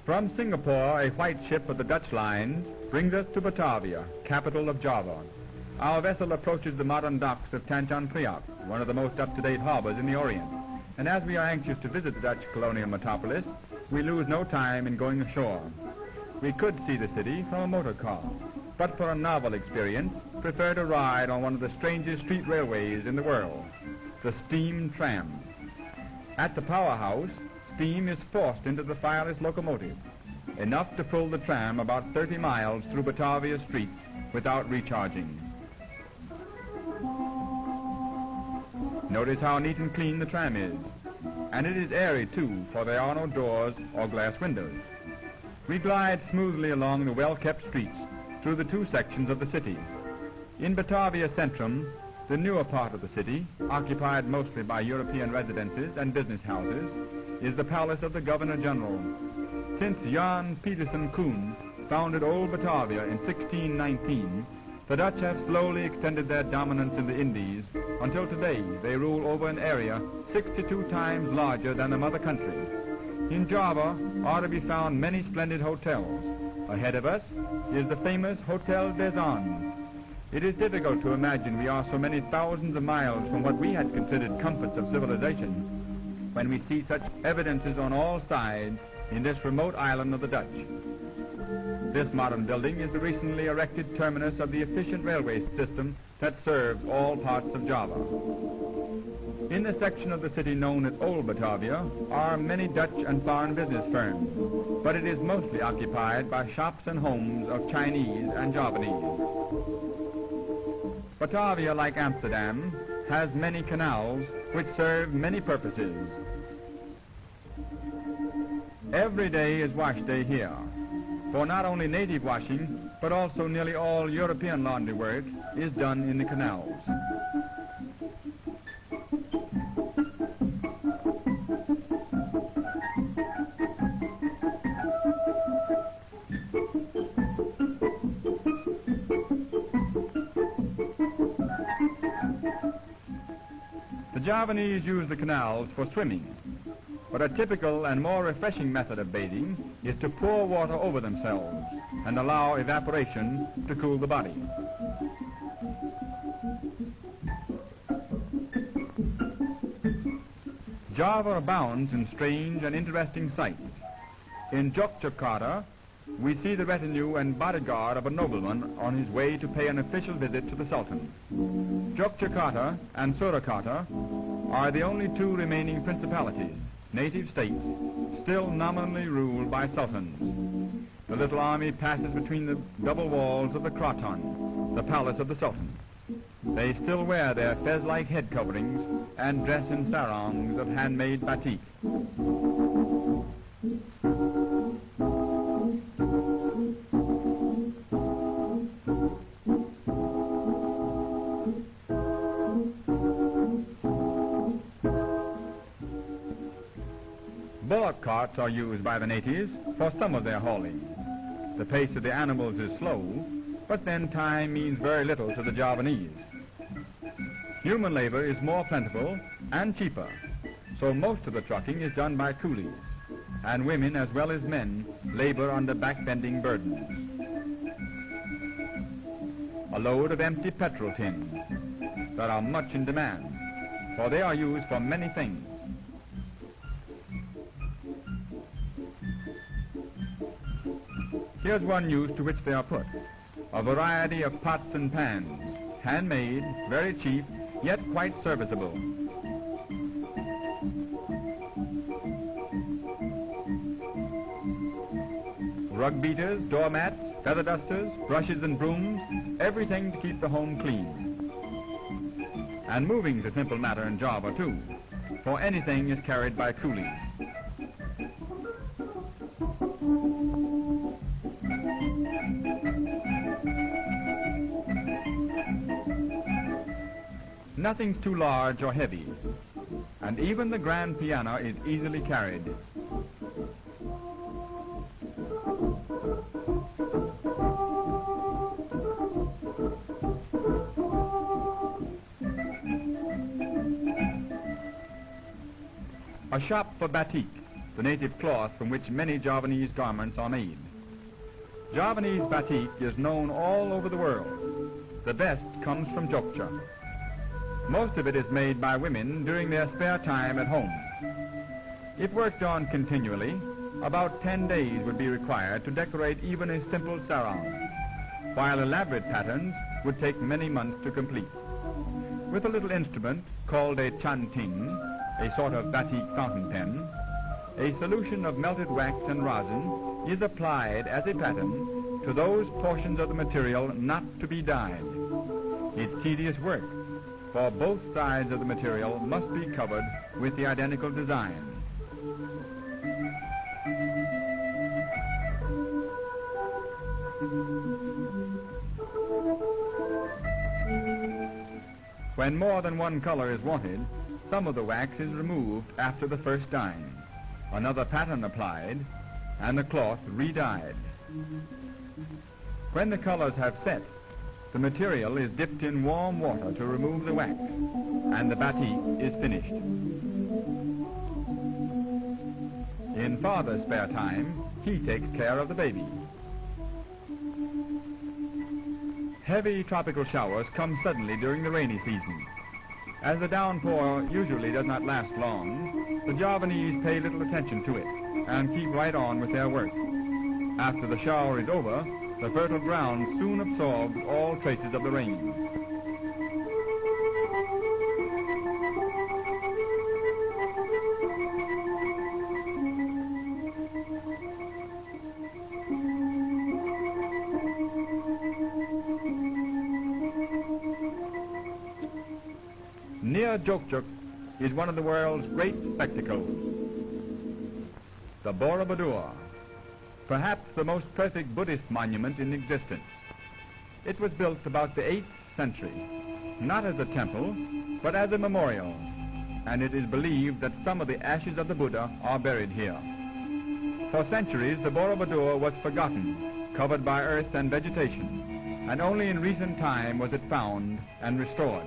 From Singapore, a white ship of the Dutch line brings us to Batavia, capital of Java. Our vessel approaches the modern docks of Tanjung Priok, one of the most up-to-date harbors in the Orient. And as we are anxious to visit the Dutch colonial metropolis, we lose no time in going ashore. We could see the city from a motor car, but for a novel experience, prefer to ride on one of the strangest street railways in the world, the steam tram. At the powerhouse, steam is forced into the fireless locomotive, enough to pull the tram about 30 miles through Batavia streets without recharging. Notice how neat and clean the tram is, and it is airy too, for there are no doors or glass windows. We glide smoothly along the well-kept streets through the two sections of the city. In Batavia Centrum, the newer part of the city, occupied mostly by European residences and business houses, is the palace of the Governor-General. Since Jan Petersen Koen founded Old Batavia in 1619, the Dutch have slowly extended their dominance in the Indies until today they rule over an area 62 times larger than the mother country. In Java are to be found many splendid hotels. Ahead of us is the famous Hotel des Andes. It is difficult to imagine we are so many thousands of miles from what we had considered comforts of civilization when we see such evidences on all sides in this remote island of the Dutch. This modern building is the recently erected terminus of the efficient railway system that serves all parts of Java. In the section of the city known as Old Batavia are many Dutch and foreign business firms, but it is mostly occupied by shops and homes of Chinese and Javanese. Batavia, like Amsterdam, has many canals which serve many purposes. Every day is wash day here, for not only native washing, but also nearly all European laundry work is done in the canals. The Javanese use the canals for swimming, but a typical and more refreshing method of bathing is to pour water over themselves and allow evaporation to cool the body. Java abounds in strange and interesting sights. In Yogyakarta, we see the retinue and bodyguard of a nobleman on his way to pay an official visit to the Sultan. Yogyakarta and Surakarta are the only two remaining principalities, native states, still nominally ruled by sultans. The little army passes between the double walls of the Kraton, the palace of the Sultan. They still wear their fez-like head coverings and dress in sarongs of handmade batik. Bullock carts are used by the natives for some of their hauling. The pace of the animals is slow, but then time means very little to the Javanese. Human labor is more plentiful and cheaper, so most of the trucking is done by coolies, and women as well as men labor under back-bending burdens. A load of empty petrol tins that are much in demand, for they are used for many things. Here's one used to which they are put. A variety of pots and pans, handmade, very cheap, yet quite serviceable. Rug beaters, doormats, feather dusters, brushes and brooms, everything to keep the home clean. And moving's a simple matter in Java too, for anything is carried by coolies. Nothing's too large or heavy, and even the grand piano is easily carried. A shop for batik, the native cloth from which many Javanese garments are made. Javanese batik is known all over the world. The best comes from Jogja. Most of it is made by women during their spare time at home. If worked on continually, about 10 days would be required to decorate even a simple sarong, while elaborate patterns would take many months to complete. With a little instrument called a chanting, a sort of batik fountain pen, a solution of melted wax and rosin is applied as a pattern to those portions of the material not to be dyed. It's tedious work, for both sides of the material must be covered with the identical design. When more than one color is wanted, some of the wax is removed after the first dyeing, another pattern applied, and the cloth re-dyed. When the colors have set, the material is dipped in warm water to remove the wax, and the batik is finished. In father's spare time, he takes care of the baby. Heavy tropical showers come suddenly during the rainy season. As the downpour usually does not last long, the Javanese pay little attention to it and keep right on with their work. After the shower is over, the fertile ground soon absorbs all traces of the rain. Near Jogja is one of the world's great spectacles, the Borobudur, perhaps the most perfect Buddhist monument in existence. It was built about the 8th century, not as a temple, but as a memorial, and it is believed that some of the ashes of the Buddha are buried here. For centuries, the Borobudur was forgotten, covered by earth and vegetation, and only in recent time was it found and restored.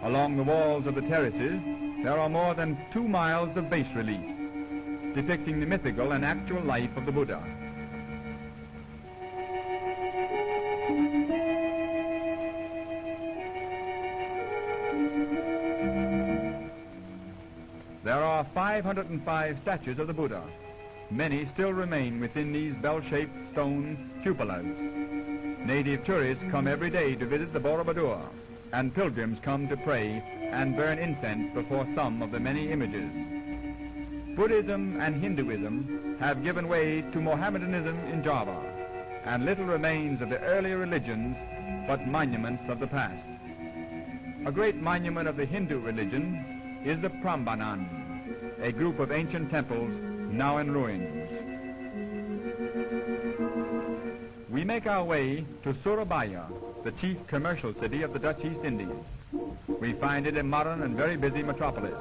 Along the walls of the terraces, there are more than 2 miles of bas-reliefs, depicting the mythical and actual life of the Buddha. There are 505 statues of the Buddha. Many still remain within these bell-shaped stone cupolas. Native tourists come every day to visit the Borobudur, and pilgrims come to pray and burn incense before some of the many images. Buddhism and Hinduism have given way to Mohammedanism in Java, and little remains of the earlier religions but monuments of the past. A great monument of the Hindu religion is the Prambanan, a group of ancient temples now in ruins. We make our way to Surabaya, the chief commercial city of the Dutch East Indies. We find it a modern and very busy metropolis.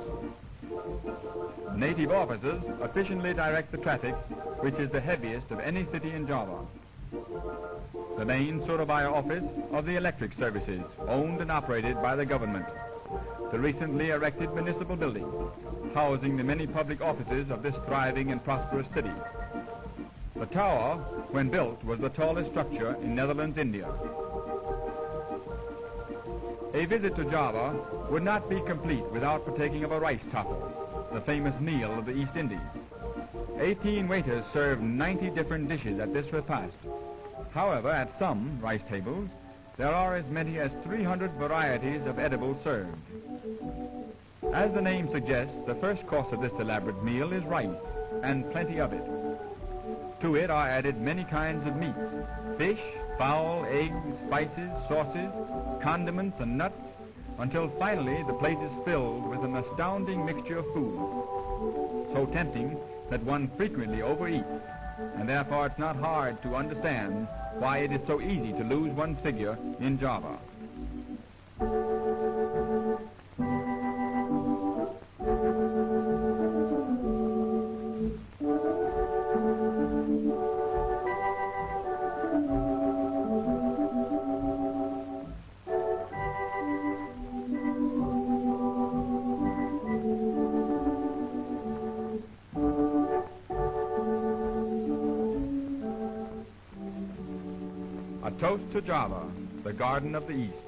Native officers efficiently direct the traffic, which is the heaviest of any city in Java. The main Surabaya office of the electric services, owned and operated by the government. The recently erected municipal building, housing the many public offices of this thriving and prosperous city. The tower, when built, was the tallest structure in Netherlands, India. A visit to Java would not be complete without partaking of a rice topple, the famous meal of the East Indies. 18 waiters served 90 different dishes at this repast. However, at some rice tables, there are as many as 300 varieties of edibles served. As the name suggests, the first course of this elaborate meal is rice, and plenty of it. To it are added many kinds of meats, fish, fowl, eggs, spices, sauces, condiments, and nuts, until finally the plate is filled with an astounding mixture of food, so tempting that one frequently overeats, and therefore it's not hard to understand why it is so easy to lose one's figure in Java. toast to Java, the garden of the East.